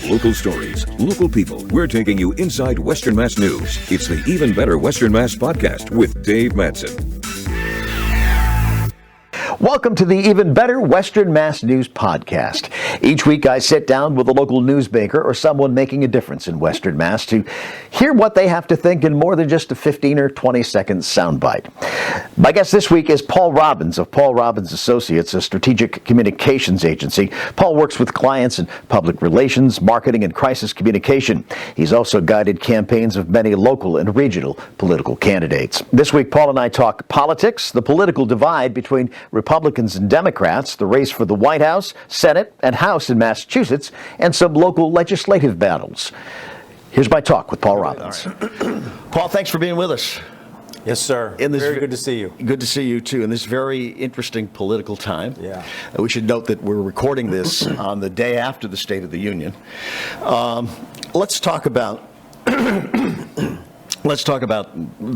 Local stories, local people. We're taking you inside Western Mass News. It's the Even Better Western Mass podcast with Dave Madsen. Welcome to the Even Better Western Mass News podcast. Each week I sit down with a local newsmaker or someone making a difference in Western Mass to hear what they have to think in more than just a 15 or 20 second soundbite. My guest this week is Paul Robbins of Paul Robbins Associates, a strategic communications agency. Paul works with clients in public relations, marketing, and crisis communication. He's also guided campaigns of many local and regional political candidates. This week, Paul and I talk politics, the political divide between Republicans and Democrats, the race for the White House, Senate, and House in Massachusetts, and some local legislative battles. Here's my talk with Paul Robbins. Right. Paul, thanks for being with us. Yes, sir. Very good to see you. Good to see you, too, in this very interesting political time. Yeah. We should note that we're recording this on the day after the State of the Union. Let's talk about the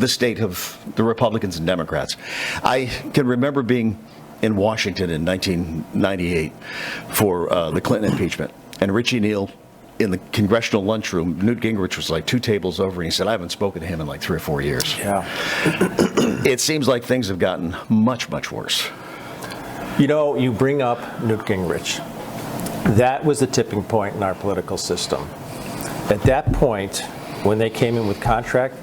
state of the Republicans and Democrats. I can remember being in Washington in 1998 for the Clinton impeachment, and Richie Neal in the congressional lunchroom. Newt Gingrich was like 2 tables over, and he said, I haven't spoken to him in like 3 or 4 years. Yeah. It seems like things have gotten much, much worse. You know, you bring up Newt Gingrich. That was the tipping point in our political system. At that point, when they came in with contract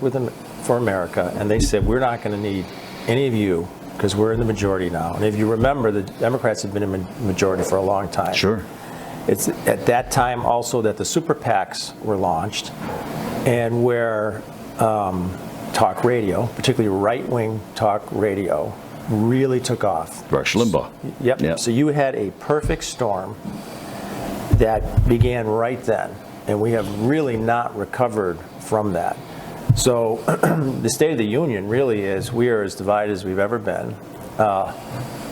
for America, and they said, we're not going to need any of you because we're in the majority now. And if you remember, the Democrats have been in majority for a long time. Sure. It's at that time also that the super PACs were launched, and where talk radio, particularly right-wing talk radio, really took off. Rush Limbaugh. Yep. So you had a perfect storm that began right then, and we have really not recovered from that. So the State of the Union really is, we are as divided as we've ever been.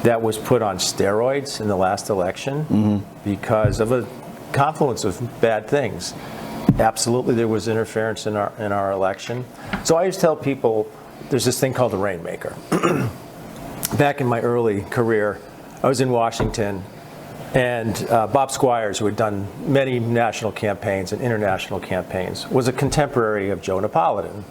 That was put on steroids in the last election because of a confluence of bad things. Absolutely, there was interference in our election. So I always tell people there's this thing called the Rainmaker. Back in my early career, I was in Washington, and Bob Squires, who had done many national campaigns and international campaigns, was a contemporary of Joe Napolitan,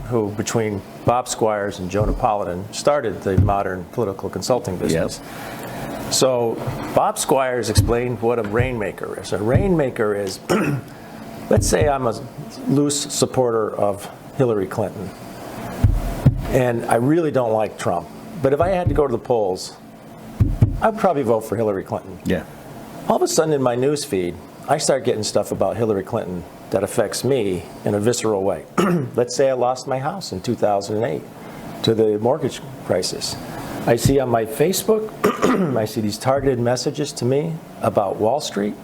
who, between Bob Squires and Joe Napolitan, started the modern political consulting business. Yep. So Bob Squires explained what a rainmaker is. A rainmaker is, let's say I'm a loose supporter of Hillary Clinton, and I really don't like Trump. But if I had to go to the polls, I'd probably vote for Hillary Clinton. Yeah. All of a sudden in my news feed, I start getting stuff about Hillary Clinton that affects me in a visceral way. Let's say I lost my house in 2008 to the mortgage crisis. I see on my Facebook, I see these targeted messages to me about Wall Street,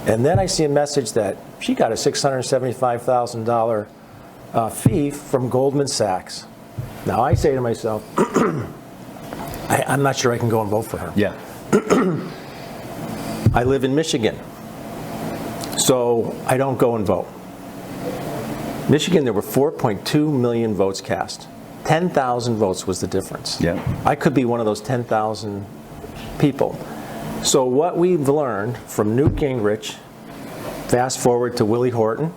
and then I see a message that she got a $675,000 fee from Goldman Sachs. Now I say to myself, I'm not sure I can go and vote for her. Yeah. I live in Michigan, so I don't go and vote. Michigan, there were 4.2 million votes cast. 10,000 votes was the difference. Yeah. I could be one of those 10,000 people. So what we've learned from Newt Gingrich, fast forward to Willie Horton,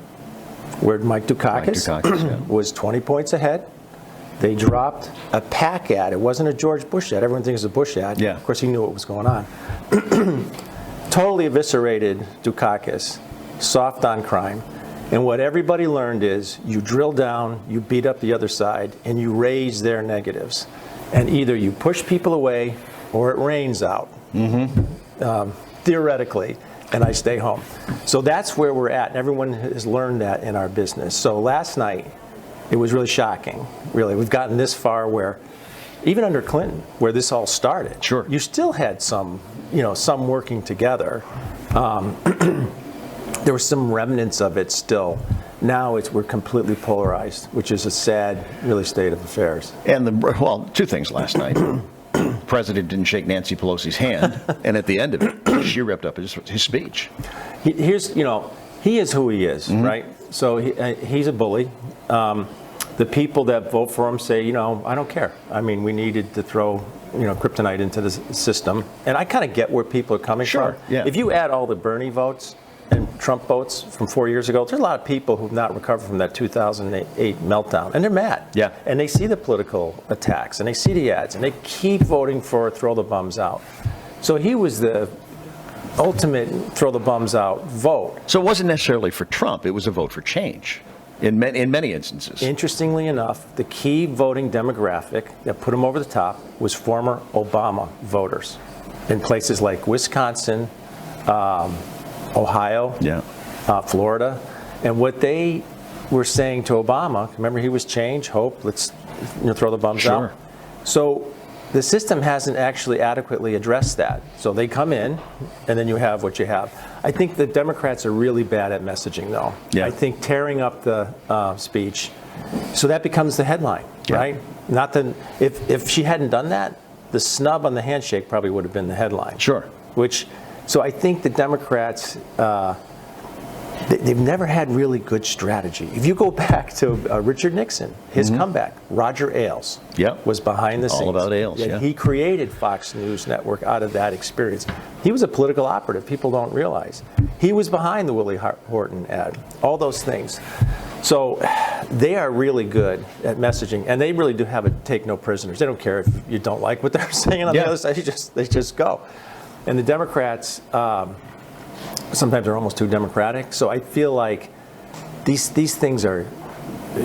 where Mike Dukakis was 20 points ahead. They dropped a PAC ad. It wasn't a George Bush ad. Everyone thinks it's a Bush ad. Yeah. Of course, he knew what was going on. Totally eviscerated Dukakis, soft on crime. And what everybody learned is you drill down, you beat up the other side, and you raise their negatives. And either you push people away or it rains out, theoretically, and I stay home. So that's where we're at. And everyone has learned that in our business. So last night, it was really shocking, really. We've gotten this far where, even under Clinton, where this all started, sure, you still had some working together. There were some remnants of it still. Now we're completely polarized, which is a sad, really, state of affairs. And two things last night. President didn't shake Nancy Pelosi's hand, and at the end of it, she ripped up his speech. He is who he is, right? So he's a bully. The people that vote for him say, I don't care. I mean, we needed to throw kryptonite into the system. And I kind of get where people are coming Sure, from. yeah. If you add all the Bernie votes and Trump votes from 4 years ago, there's a lot of people who've not recovered from that 2008 meltdown, and they're mad. Yeah. And they see the political attacks, and they see the ads, and they keep voting for throw the bums out. So he was the ultimate throw the bums out vote. So it wasn't necessarily for Trump. It was a vote for change in many instances. Interestingly enough, the key voting demographic that put him over the top was former Obama voters in places like Wisconsin, Ohio, Florida. And what they were saying to Obama, remember he was change, hope, let's throw the bums out. So the system hasn't actually adequately addressed that. So they come in, and then you have what you have. I think the Democrats are really bad at messaging, though. Yeah. I think tearing up the speech, so that becomes the headline, right? Not the if she hadn't done that, the snub on the handshake probably would have been the headline. Sure. So I think the Democrats, they've never had really good strategy. If you go back to Richard Nixon, his comeback, Roger Ailes was behind the scenes. All about Ailes, He created Fox News Network out of that experience. He was a political operative. People don't realize. He was behind the Willie Horton ad, all those things. So they are really good at messaging, and they really do have a take no prisoners. They don't care if you don't like what they're saying on the other side. They just go. And the Democrats, sometimes are almost too democratic. So I feel like these things are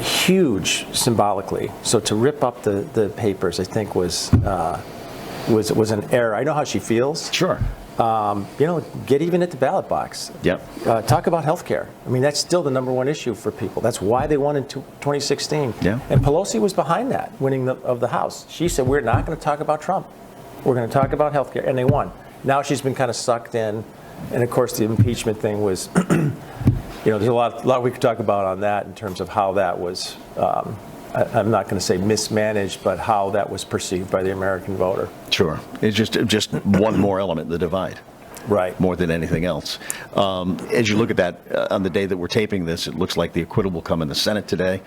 huge symbolically. So to rip up the papers, I think was an error. I know how she feels. Sure. Get even at the ballot box. Talk about health care. I mean, that's still the number one issue for people. That's why they won in 2016. And Pelosi was behind that, winning of the House. She said, we're not going to talk about Trump. We're going to talk about health care. And they won. Now she's been kind of sucked in. And of course, the impeachment thing was, there's a lot we could talk about on that in terms of how that was, I'm not going to say mismanaged, but how that was perceived by the American voter. Sure. It's just one more element in the divide. Right. More than anything else. As you look at that, on the day that we're taping this, it looks like the acquittal will come in the Senate today.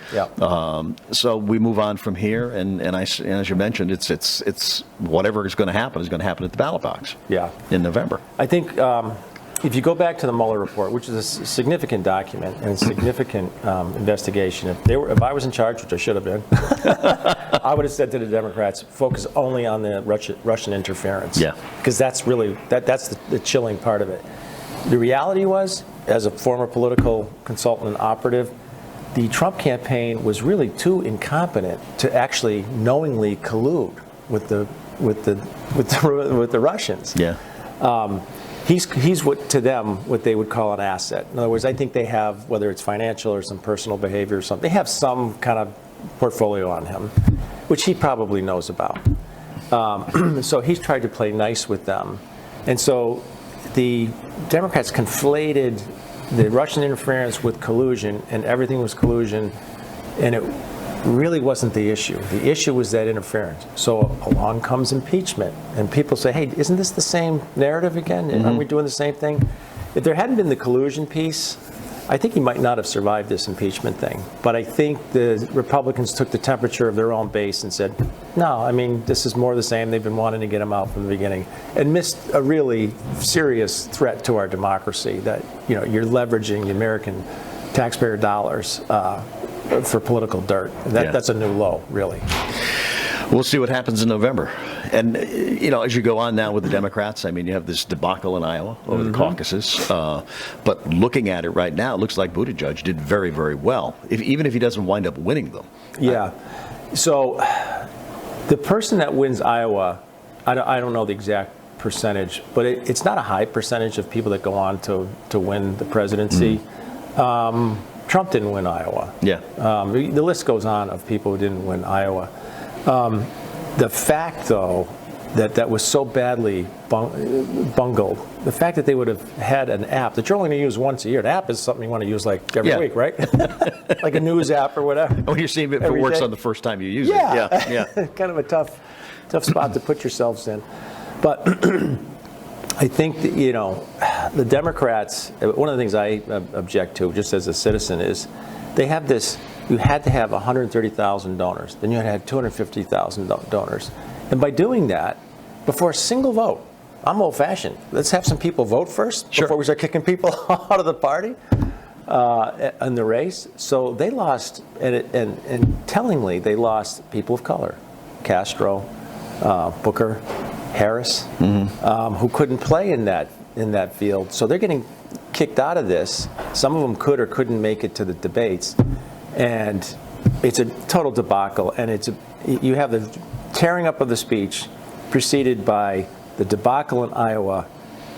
So we move on from here, and as you mentioned, it's whatever is going to happen at the ballot box. In November. I think if you go back to the Mueller report, which is a significant document and a significant investigation, if I was in charge, which I should have been, I would have said to the Democrats, focus only on the Russian interference. Because that's really that's the chilling part of it. The reality was, as a former political consultant and operative, the Trump campaign was really too incompetent to actually knowingly collude with the Russians. He's what to them what they would call an asset. In other words, I think they have, whether it's financial or some personal behavior or something, they have some kind of portfolio on him, which he probably knows about. So he's tried to play nice with them. And so the Democrats conflated the Russian interference with collusion, and everything was collusion, and it really wasn't the issue. The issue was that interference. So along comes impeachment, and people say, hey, isn't this the same narrative again? Aren't we doing the same thing? If there hadn't been the collusion piece, I think he might not have survived this impeachment thing. But I think the Republicans took the temperature of their own base and said, no, I mean, this is more the same. They've been wanting to get him out from the beginning, and missed a really serious threat to our democracy that, you're leveraging the American taxpayer dollars for political dirt. That's a new low, really. We'll see what happens in November. And, as you go on now with the Democrats, I mean, you have this debacle in Iowa over the caucuses. But looking at it right now, it looks like Buttigieg did very, very well, even if he doesn't wind up winning them. So the person that wins Iowa, I don't know the exact percentage, but it's not a high percentage of people that go on to win the presidency. Trump didn't win Iowa. The list goes on of people who didn't win Iowa. The fact, though, that was so badly bungled, the fact that they would have had an app that you're only going to use once a year. An app is something you want to use like every week, right? Like a news app or whatever. Oh, you're seeing if it works on the first time you use it. Kind of a tough spot to put yourselves in. But I think that, the Democrats, one of the things I object to, just as a citizen, is they have this, you had to have 130,000 donors, then you had to have 250,000 donors. And by doing that, before a single vote, I'm old-fashioned. Let's have some people vote first before we start kicking people out of the party in the race. So they lost, and tellingly, they lost people of color. Castro, Booker, Harris, who couldn't play in that field. So they're getting kicked out of this. Some of them could or couldn't make it to the debates. And it's a total debacle. And you have the tearing up of the speech preceded by the debacle in Iowa,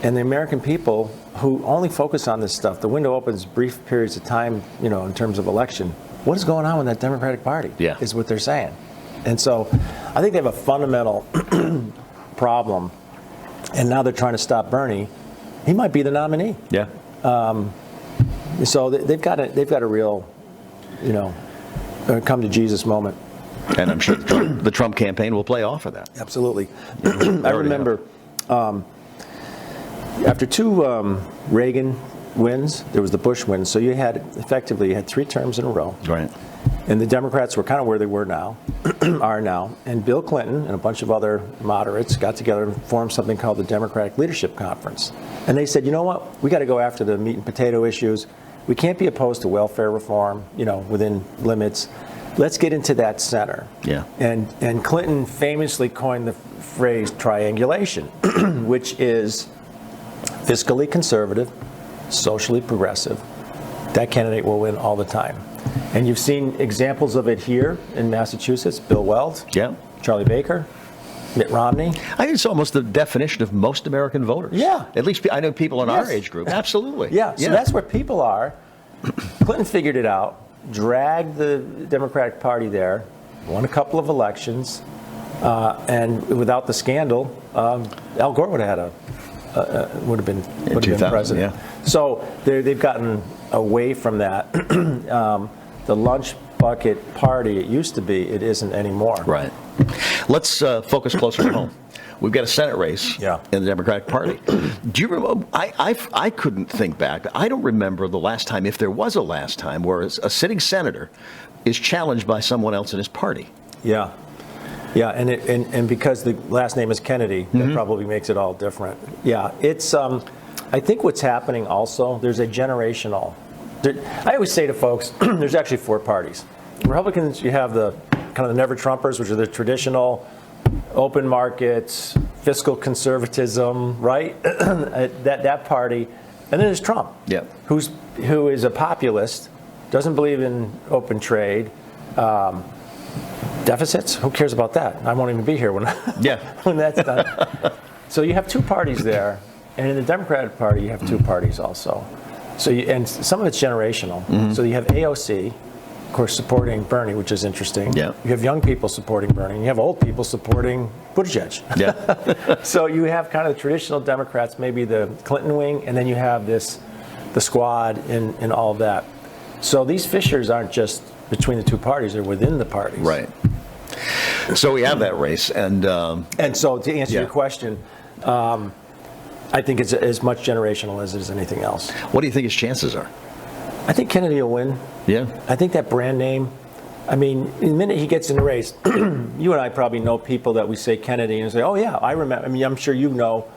and the American people who only focus on this stuff. The window opens brief periods of time, in terms of election. What is going on with that Democratic Party? Yeah. Is what they're saying. And so I think they have a fundamental problem, and now they're trying to stop Bernie. He might be the nominee. Yeah. So they've got a real, come to Jesus moment. And I'm sure the Trump campaign will play off of that. Absolutely. I remember after two Reagan wins, there was the Bush win. So you had 3 terms in a row. Right. And the Democrats were kind of where they were now, are now. And Bill Clinton and a bunch of other moderates got together and formed something called the Democratic Leadership Conference. And they said, you know what? We got to go after the meat and potato issues. We can't be opposed to welfare reform, within limits. Let's get into that center. Yeah. And Clinton famously coined the phrase triangulation, which is fiscally conservative, socially progressive. That candidate will win all the time. And you've seen examples of it here in Massachusetts. Bill Weld, Charlie Baker, Mitt Romney. I think it's almost the definition of most American voters. Yeah. At least I know people in our age group. Absolutely. Yeah. So that's where people are. Clinton figured it out. Dragged the Democratic Party there, won a couple of elections, and without the scandal, Al Gore would have been president. Yeah. So they've gotten away from that. The lunch bucket party it used to be, it isn't anymore. Right. Let's focus closer to home. We've got a Senate race in the Democratic Party. Do you remember? I couldn't think back. I don't remember the last time, if there was a last time, where a sitting senator is challenged by someone else in his party. Yeah, and because the last name is Kennedy, that probably makes it all different. Yeah, it's. I think what's happening also, there's a generational. I always say to folks, there's actually 4 parties. Republicans, you have the kind of the never Trumpers, which are the traditional. Open markets, fiscal conservatism, right? that party, and then there's Trump, who is a populist, doesn't believe in open trade, deficits. Who cares about that? I won't even be here when that's done. So you have 2 parties there, and in the Democratic Party you have 2 parties also. So and some of it's generational. So you have AOC. Of course, supporting Bernie, which is interesting. Yeah. You have young people supporting Bernie, and you have old people supporting Buttigieg. Yeah. So you have kind of the traditional Democrats, maybe the Clinton wing, and then you have the squad and all of that. So these fissures aren't just between the 2 parties; they're within the parties. Right. So we have that race, and so to answer your question, I think it's as much generational as it is anything else. What do you think his chances are? I think Kennedy will win. Yeah. I think that brand name, I mean, the minute he gets in the race, you and I probably know people that we say Kennedy and say, oh, yeah, I remember. I mean, I'm sure you know,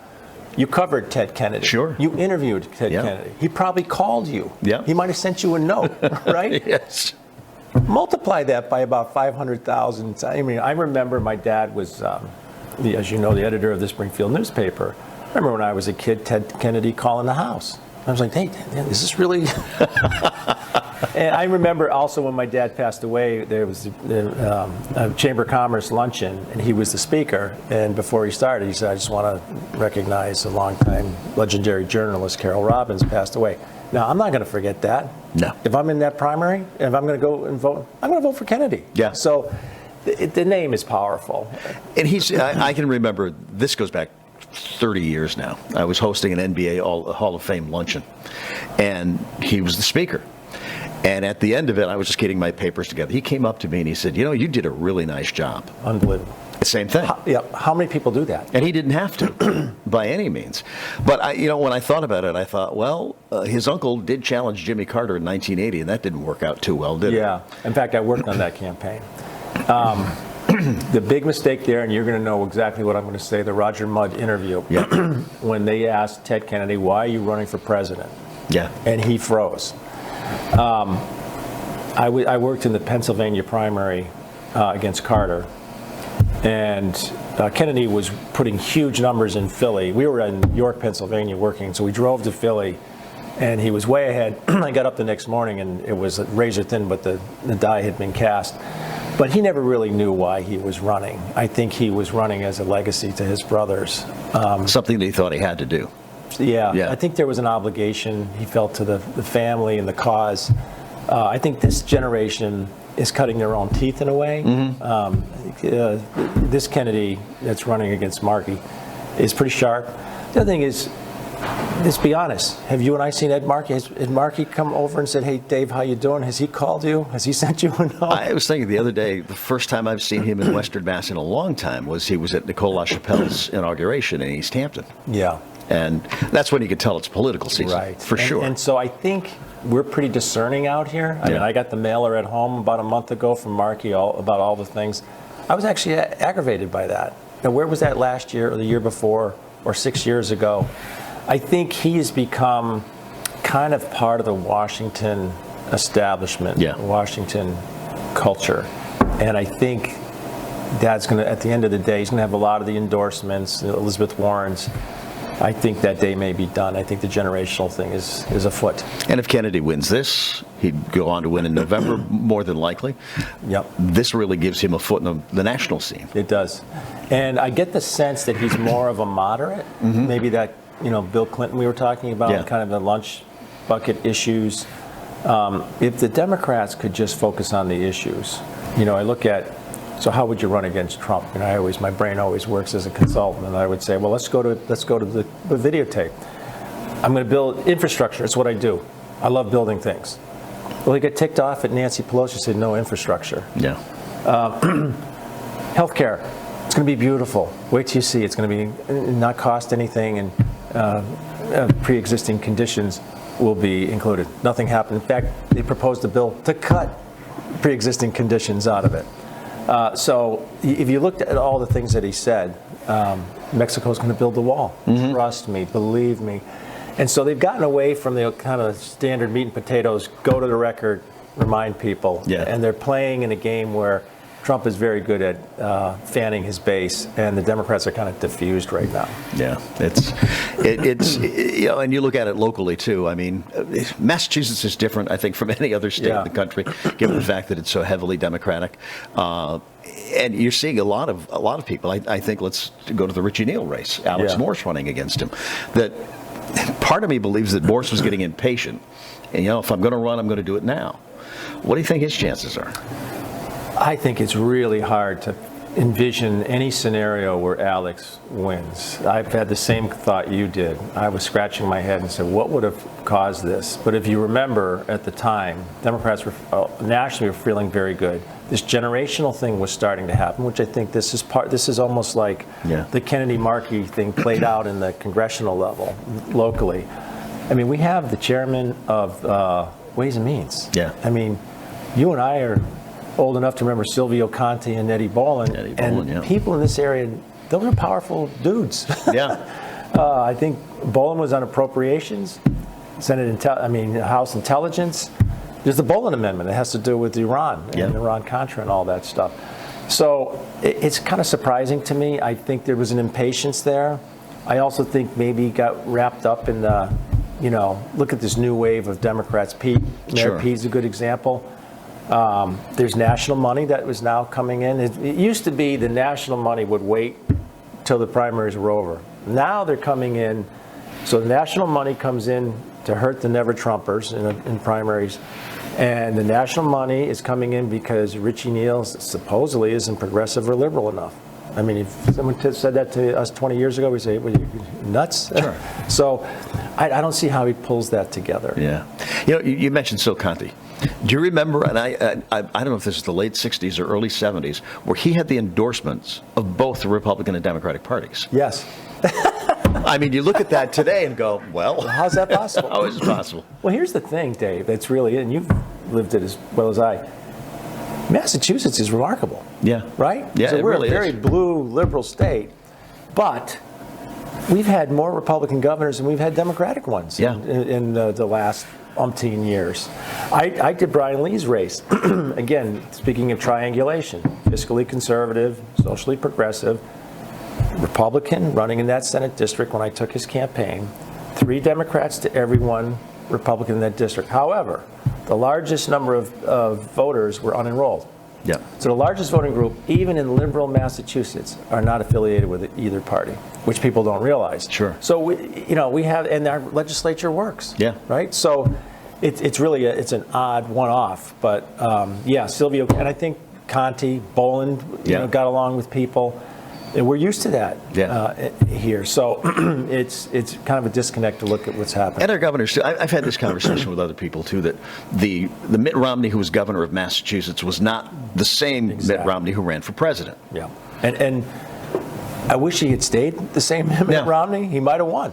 you covered Ted Kennedy. Sure. You interviewed Ted Kennedy. He probably called you. Yeah. He might have sent you a note, right? Yes. Multiply that by about 500,000. I mean, I remember my dad was, as you know, the editor of the Springfield newspaper. I remember when I was a kid, Ted Kennedy calling the house. I was like, hey, is this really? And I remember also when my dad passed away, there was a Chamber of Commerce luncheon, and he was the speaker. And before he started, he said, I just want to recognize a longtime legendary journalist, Carol Robbins, passed away. Now, I'm not going to forget that. No. If I'm in that primary, if I'm going to go and vote, I'm going to vote for Kennedy. Yeah. So the name is powerful. And I can remember, this goes back 30 years now. I was hosting an NBA Hall of Fame luncheon, and he was the speaker. And at the end of it, I was just getting my papers together. He came up to me and he said, you know, you did a really nice job. Unbelievable. Same thing. How many people do that? And he didn't have to, by any means. But, when I thought about it, I thought, well, his uncle did challenge Jimmy Carter in 1980, and that didn't work out too well, did it? Yeah. In fact, I worked on that campaign. the big mistake there, and you're going to know exactly what I'm going to say, the Roger Mudd interview, Yeah. when they asked Ted Kennedy, why are you running for president? Yeah. And he froze. I worked in the Pennsylvania primary against Carter, and Kennedy was putting huge numbers in Philly. We were in York, Pennsylvania working, so we drove to Philly, and he was way ahead. I got up the next morning, and it was razor thin, but the die had been cast. But he never really knew why he was running. I think he was running as a legacy to his brothers. Something that he thought he had to do. Yeah, I think there was an obligation he felt to the family and the cause. I think this generation is cutting their own teeth in a way. This Kennedy that's running against Markey is pretty sharp. The other thing is, let's be honest. Have you and I seen Ed Markey? Has Ed Markey come over and said, "Hey, Dave, how you doing?" Has he called you? Has he sent you a note? I was thinking the other day, the first time I've seen him in Western Mass in a long time was he was at Nicole LaChapelle's inauguration in East Hampton. Yeah. And that's when you could tell it's political season, right? For sure. And so I think we're pretty discerning out here. I mean, I got the mailer at home about a month ago from Markey about all the things. I was actually aggravated by that. Now, where was that last year or the year before or 6 years ago? I think he has become kind of part of the Washington establishment, Washington culture. And I think that's going to, at the end of the day, he's going to have a lot of the endorsements, Elizabeth Warren's. I think that day may be done. I think the generational thing is afoot. And if Kennedy wins this, he'd go on to win in November, more than likely. Yep. This really gives him a foot in the national scene. It does. And I get the sense that he's more of a moderate. Maybe that, Bill Clinton we were talking about, kind of the lunch bucket issues. If the Democrats could just focus on the issues, I look at, so how would you run against Trump? And my brain always works as a consultant, and I would say, well, let's go to the videotape. I'm going to build infrastructure. It's what I do. I love building things. Well, he got ticked off at Nancy Pelosi, said no infrastructure. Yeah. Healthcare. It's going to be beautiful. Wait till you see. It's going to be not cost anything, and pre-existing conditions will be included. Nothing happened. In fact, they proposed a bill to cut pre-existing conditions out of it. So if you looked at all the things that he said, Mexico's going to build the wall. Trust me, believe me. And so they've gotten away from the kind of standard meat and potatoes, go to the record, remind people. Yeah. And they're playing in a game where Trump is very good at fanning his base, and the Democrats are kind of diffused right now. Yeah, it's and you look at it locally too. I mean, Massachusetts is different, I think, from any other state in the country, given the fact that it's so heavily Democratic. And you're seeing a lot of people. I think let's go to the Richie Neal race. Alex Morse running against him. That part of me believes that Morse was getting impatient, and if I'm going to run, I'm going to do it now. What do you think his chances are? I think it's really hard to envision any scenario where Alex wins. I've had the same thought you did. I was scratching my head and said, what would have caused this? But if you remember at the time, Democrats were nationally were feeling very good. This generational thing was starting to happen, which I think this is almost like the Kennedy-Markey thing played out in the congressional level, locally. I mean, we have the chairman of Ways and Means. Yeah. I mean, you and I are old enough to remember Silvio Conte and Eddie Bolin. People in this area, those are powerful dudes. Yeah. I think Bolin was on appropriations, House Intelligence. There's the Bolin Amendment. It has to do with Iran and Iran-Contra and all that stuff. So it's kind of surprising to me. I think there was an impatience there. I also think maybe he got wrapped up in the, look at this new wave of Democrats. Mayor Pete's a good example. There's national money that was now coming in. It used to be the national money would wait till the primaries were over. Now they're coming in. So the national money comes in to hurt the never-Trumpers in primaries. And the national money is coming in because Richie Neal supposedly isn't progressive or liberal enough. I mean, if someone said that to us 20 years ago, we'd say, well, you're nuts? Sure. So I don't see how he pulls that together. Yeah. You mentioned Sil Conte. Do you remember, and I don't know if this is the late 60s or early 70s, where he had the endorsements of both the Republican and Democratic parties? Yes. I mean, you look at that today and go, well, how's that possible? How is it possible? Well, here's the thing, Dave, that's really, and you've lived it as well as I. Massachusetts is remarkable. Yeah. Right? Yeah, so it we're really a very is. blue, liberal state, but we've had more Republican governors than we've had Democratic ones in the last umpteen years. I did Brian Lee's race. Again, speaking of triangulation, fiscally conservative, socially progressive, Republican running in that Senate district when I took his campaign, 3 Democrats to every 1 Republican in that district. However, the largest number of voters were unenrolled. Yeah. So the largest voting group, even in liberal Massachusetts, are not affiliated with either party, which people don't realize. Sure. So we have, and our legislature works. Yeah. Right. So it's really it's an odd one-off, but Silvio, and I think Conti, Boland, got along with people. And we're used to that here. So it's kind of a disconnect to look at what's happening. And our governors, too. I've had this conversation with other people, too, that the Mitt Romney who was governor of Massachusetts was not the same Mitt Romney who ran for president. Yeah. And I wish he had stayed the same Mitt Romney. He might have won.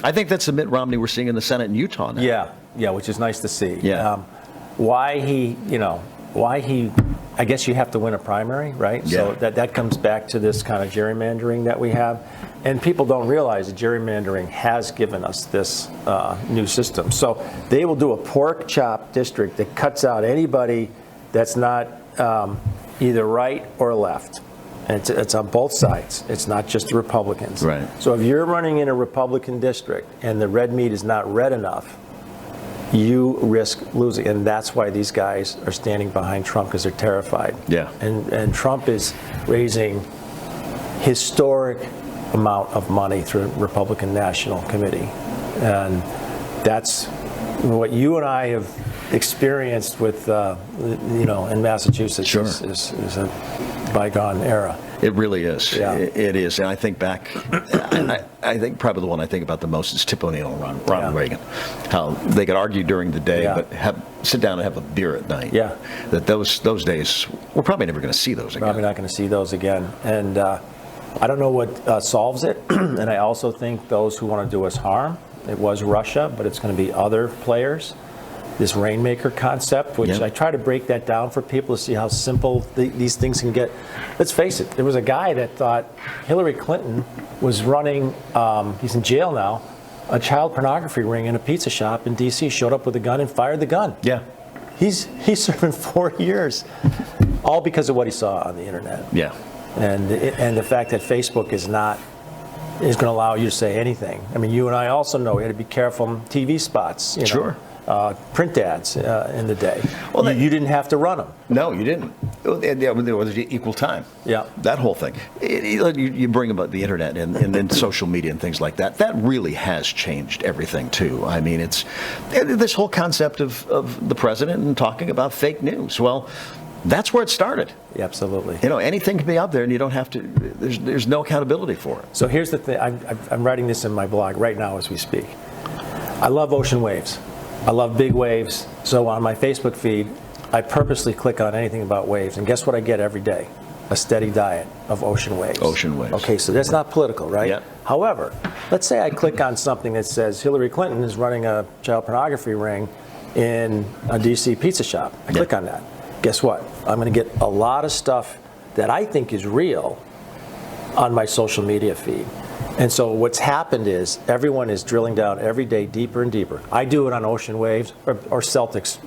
I think that's the Mitt Romney we're seeing in the Senate in Utah now. Yeah, which is nice to see. Yeah. Why he, I guess you have to win a primary, right? Yeah. So that comes back to this kind of gerrymandering that we have. And people don't realize that gerrymandering has given us this new system. So they will do a pork chop district that cuts out anybody that's not either right or left. And it's on both sides. It's not just the Republicans. Right. So if you're running in a Republican district and the red meat is not red enough, you risk losing. And that's why these guys are standing behind Trump, because they're terrified. Yeah. And Trump is raising historic amount of money through the Republican National Committee. And that's what you and I have experienced with, in Massachusetts. Sure. is a bygone era. It really is. Yeah. It is. And I think back, I think probably the one I think about the most is Tip O'Neill and Ronald Reagan. How they could argue during the day, but sit down and have a beer at night. Yeah. That those days, we're probably never going to see those again. Probably not going to see those again. And I don't know what solves it. And I also think those who want to do us harm, it was Russia, but it's going to be other players. This rainmaker concept, which I try to break that down for people to see how simple these things can get. Let's face it, there was a guy that thought Hillary Clinton was running, he's in jail now, a child pornography ring in a pizza shop in D.C., showed up with a gun and fired the gun. Yeah. He's serving 4 years, all because of what he saw on the internet. Yeah. And the fact that Facebook is going to allow you to say anything. I mean, you and I also know we had to be careful on TV spots. Sure. Print ads in the day. Well, you didn't have to run them. No, you didn't. There was equal time. Yeah. That whole thing. You bring about the internet and then social media and things like that. That really has changed everything, too. I mean, it's this whole concept of the president and talking about fake news. Well, that's where it started. Yeah, absolutely. Anything can be out there, and you don't have to. There's no accountability for it. So here's the thing. I'm writing this in my blog right now as we speak. I love ocean waves. I love big waves. So on my Facebook feed, I purposely click on anything about waves. And guess what I get every day? A steady diet of ocean waves. Ocean waves. Okay, so that's not political, right? Yeah. However, let's say I click on something that says Hillary Clinton is running a child pornography ring in a D.C. pizza shop. I click on that. Guess what? I'm going to get a lot of stuff that I think is real on my social media feed. And so what's happened is everyone is drilling down every day deeper and deeper. I do it on ocean waves or Celtics.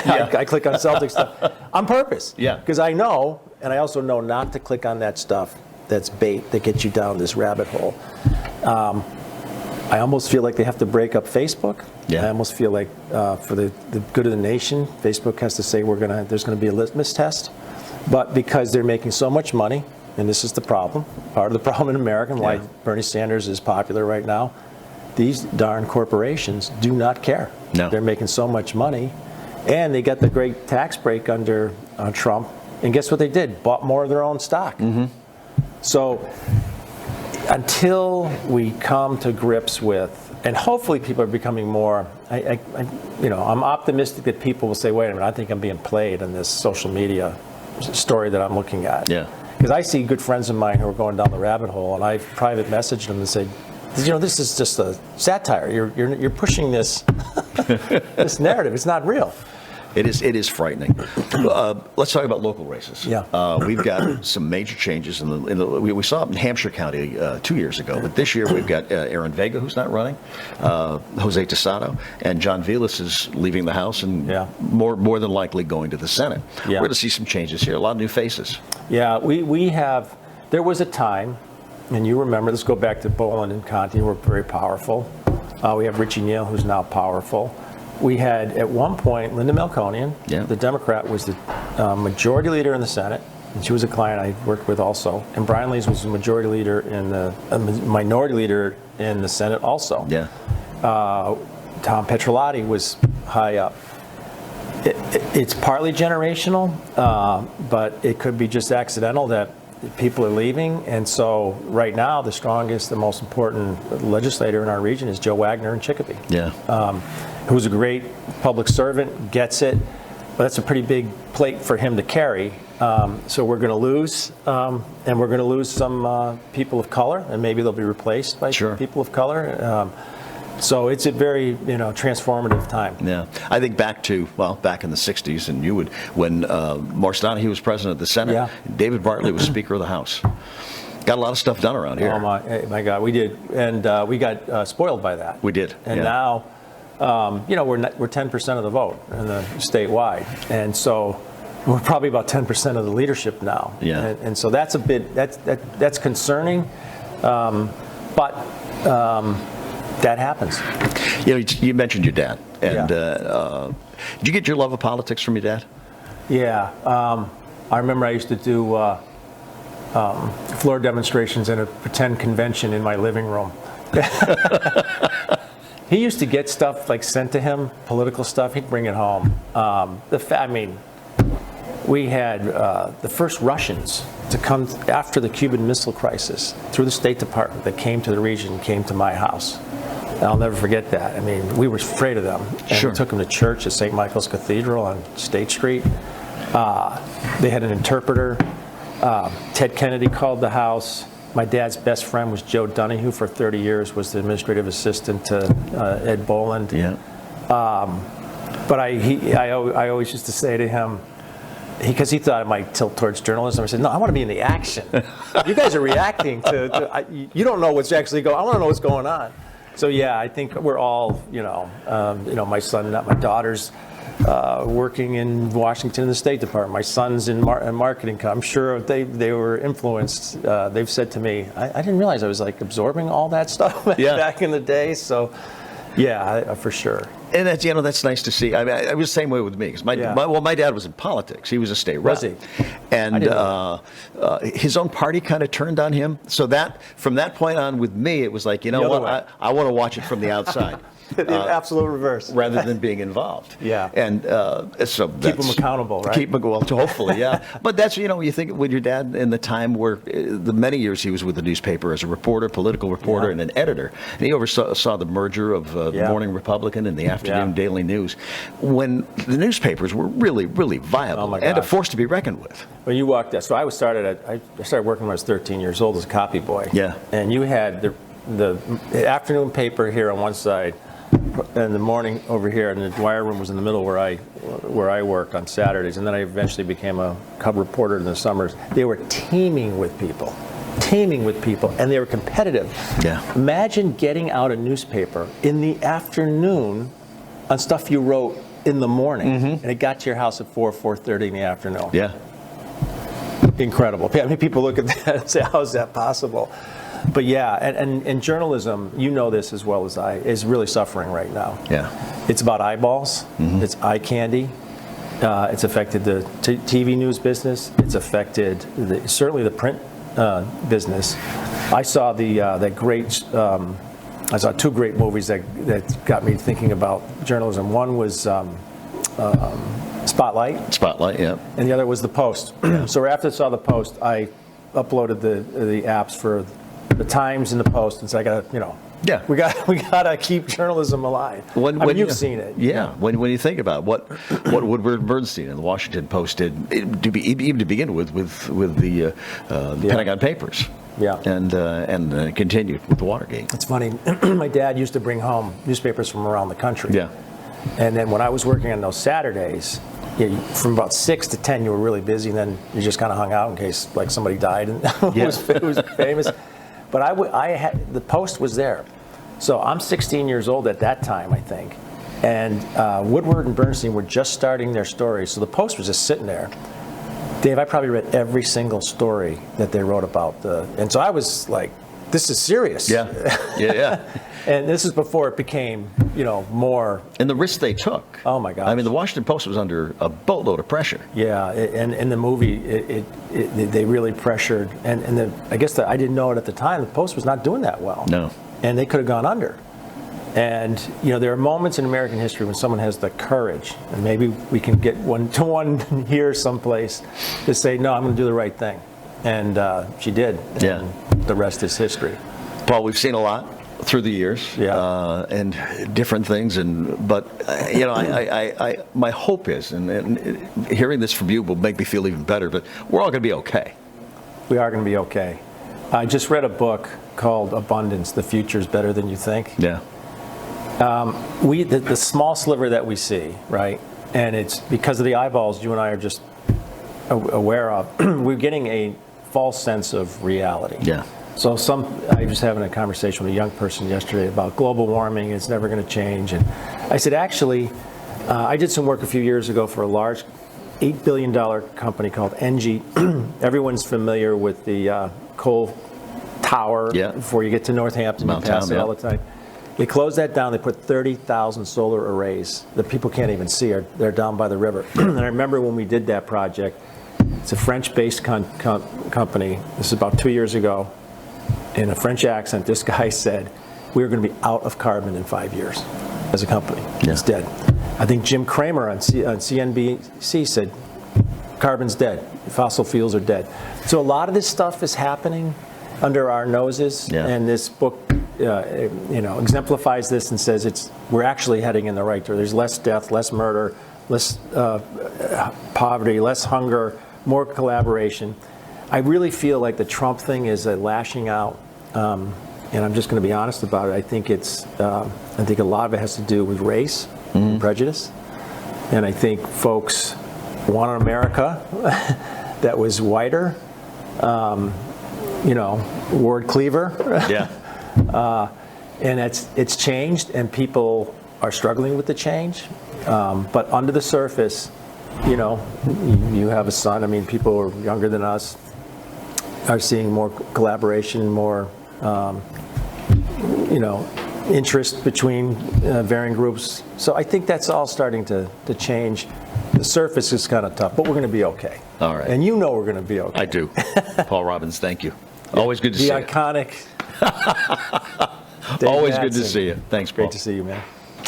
I click on Celtics stuff on purpose. Yeah. Because I know, and I also know not to click on that stuff that's bait that gets you down this rabbit hole. I almost feel like they have to break up Facebook. Yeah. I almost feel like for the good of the nation, Facebook has to say there's going to be a litmus test. But because they're making so much money, and this is the problem, part of the problem in America, and why Bernie Sanders is popular right now, these darn corporations do not care. No. They're making so much money, and they got the great tax break under Trump, and guess what they did? Bought more of their own stock. Mm-hmm. So until we come to grips with, and hopefully people are becoming more, I'm optimistic that people will say, wait a minute, I think I'm being played in this social media story that I'm looking at. Yeah. Because I see good friends of mine who are going down the rabbit hole, and I've private messaged them and said, this is just a satire. You're pushing this this narrative. It's not real. It is frightening. Let's talk about local races. Yeah. We've got some major changes. We saw it in Hampshire County 2 years ago, but this year we've got Aaron Vega, who's not running, Jose Tosado, and John Vilas is leaving the House and more than likely going to the Senate. Yeah. We're going to see some changes here, a lot of new faces. Yeah, we have, there was a time, and you remember, let's go back to Boland and Conti, who were very powerful. We have Richie Neal, who's now powerful. We had, at one point, Linda Melkonian, the Democrat, was the majority leader in the Senate, and she was a client I worked with also. And Brian Lees was the majority leader minority leader in the Senate also. Yeah. Tom Petrolotti was high up. It's partly generational, but it could be just accidental that people are leaving. And so right now, the strongest, the most important legislator in our region is Joe Wagner in Chicopee. Yeah. Who's a great public servant, gets it, but that's a pretty big plate for him to carry. So we're going to lose, and we're going to lose some people of color, and maybe they'll be replaced by people of color. So it's a very, transformative time. Yeah, I think back in the '60s, and when Morris Donahue was president of the Senate, David Bartley was Speaker of the House. Got a lot of stuff done around here. Oh my God, we did, and we got spoiled by that. We did, and now, we're 10% of the vote in the statewide, and so we're probably about 10% of the leadership now. Yeah, and so that's a bit that's concerning, but. That happens. You mentioned your dad, and did you get your love of politics from your dad? Yeah, I remember I used to do floor demonstrations in a pretend convention in my living room. He used to get stuff like sent to him, political stuff. He'd bring it home. We had the first Russians to come after the Cuban Missile Crisis through the State Department that came to the region, came to my house. I'll never forget that. I mean, we were afraid of them. And we took them to church at St. Michael's Cathedral on State Street. They had an interpreter. Ted Kennedy called the house. My dad's best friend was Joe Donahue for 30 years, was the administrative assistant to Ed Boland. Yeah. But I always used to say to him, because he thought I might tilt towards journalism. I said, no, I want to be in the action. You guys are reacting you don't know what's actually going on. I want to know what's going on. So yeah, I think we're all, my son, not my daughter's working in Washington in the State Department. My son's in marketing. I'm sure they were influenced. They've said to me, I didn't realize I was like absorbing all that stuff back in the day. So yeah, for sure. And that's nice to see. I mean, it was the same way with me because my dad was in politics. He was a state rep. Was he? And his own party kind of turned on him. So that from that point on with me, it was like, I want to watch it from the outside. The absolute reverse. Rather than being involved. Yeah. And so keep them accountable, right? Keep them, hopefully, yeah. But that's, you think with your dad in the time where the many years he was with the newspaper as a reporter, political reporter, and an editor. And he oversaw the merger of the Morning Republican and the Afternoon Daily News when the newspapers were really, really viable and a force to be reckoned with. When you walked out, so I started working when I was 13 years old as a copy boy. Yeah. And you had the afternoon paper here on one side, and the morning over here, and the wire room was in the middle where I worked on Saturdays, and then I eventually became a cub reporter in the summers. They were teeming with people, and they were competitive. Yeah. Imagine getting out a newspaper in the afternoon on stuff you wrote in the morning, and it got to your house at 4:30 in the afternoon. Yeah. Incredible. I mean, people look at that and say, how is that possible? But yeah, and journalism, this as well as I, is really suffering right now. Yeah. It's about eyeballs. It's eye candy. It's affected the TV news business. It's affected certainly the print business. I saw I saw two great movies that got me thinking about journalism. One was Spotlight. Spotlight, yeah. And the other was The Post. So after I saw The Post, I uploaded the apps for the Times and The Post, and so I got to, we got to keep journalism alive. When you've seen it. Yeah. When you think about what Woodward Bernstein and the Washington Post did, even to begin with the Pentagon Papers. Yeah. And continued with the Watergate. It's funny. My dad used to bring home newspapers from around the country. Yeah. And then when I was working on those Saturdays, from about 6 to 10, you were really busy, and then you just kind of hung out in case like somebody died and it was famous. But I had the Post was there, so I'm 16 years old at that time, I think, and Woodward and Bernstein were just starting their stories, so the Post was just sitting there. Dave, I probably read every single story that they wrote about and so I was like, this is serious. Yeah. And this is before it became, more. And the risks they took. Oh my gosh. I mean, the Washington Post was under a boatload of pressure. Yeah, and in the movie, they really pressured. And I guess I didn't know it at the time. The Post was not doing that well. No. And they could have gone under. And there are moments in American history when someone has the courage, and maybe we can get one here someplace, to say, no, I'm going to do the right thing. And she did. Yeah. And the rest is history. Paul, we've seen a lot through the years, and different things, but my hope is, and hearing this from you will make me feel even better, but we're all going to be okay. We are going to be okay. I just read a book called Abundance, The Future's Better Than You Think. Yeah. The small sliver that we see, right, and it's because of the eyeballs you and I are just aware of, we're getting a false sense of reality. Yeah. So I was having a conversation with a young person yesterday about global warming. It's never going to change. And I said, actually, I did some work a few years ago for a large $8 billion company called NG. Everyone's familiar with the coal tower before you get to Northampton. You pass it all the time. They closed that down. They put 30,000 solar arrays that people can't even see. They're down by the river. And I remember when we did that project, it's a French-based company. This is about 2 years ago. In a French accent, this guy said, we're going to be out of carbon in 5 years as a company. Yeah. It's dead. I think Jim Cramer on CNBC said, carbon's dead. Fossil fuels are dead. So a lot of this stuff is happening under our noses, and this book exemplifies this and says we're actually heading in the right direction. There's less death, less murder, less poverty, less hunger, more collaboration. I really feel like the Trump thing is a lashing out, and I'm just going to be honest about it. I think a lot of it has to do with race and prejudice, and I think folks want an America that was whiter, word cleaver. And it's changed, and people are struggling with the change. But under the surface, you have a son. I mean, people who are younger than us are seeing more collaboration, more, interest between varying groups. So I think that's all starting to change. The surface is kind of tough, but we're going to be okay. All right. And we're going to be okay. I do. Paul Robbins, thank you. Always good to see you. The iconic. Always Madsen. good to see you. Thanks, Paul. Great to see you, man.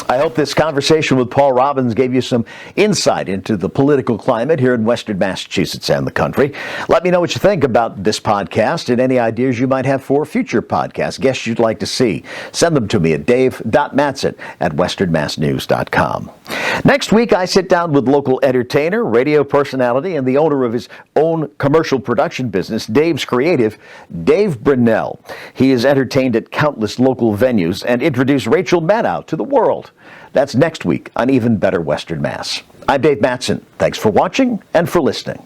I hope this conversation with Paul Robbins gave you some insight into the political climate here in Western Massachusetts and the country. Let me know what you think about this podcast and any ideas you might have for future podcasts, guests you'd like to see. Send them to me at dave.madsen@westernmassnews.com. Next week, I sit down with local entertainer, radio personality, and the owner of his own commercial production business, Dave's Creative, Dave Brunell. He has entertained at countless local venues and introduced Rachel Maddow to the world. That's next week on Even Better Western Mass. I'm Dave Madsen. Thanks for watching and for listening.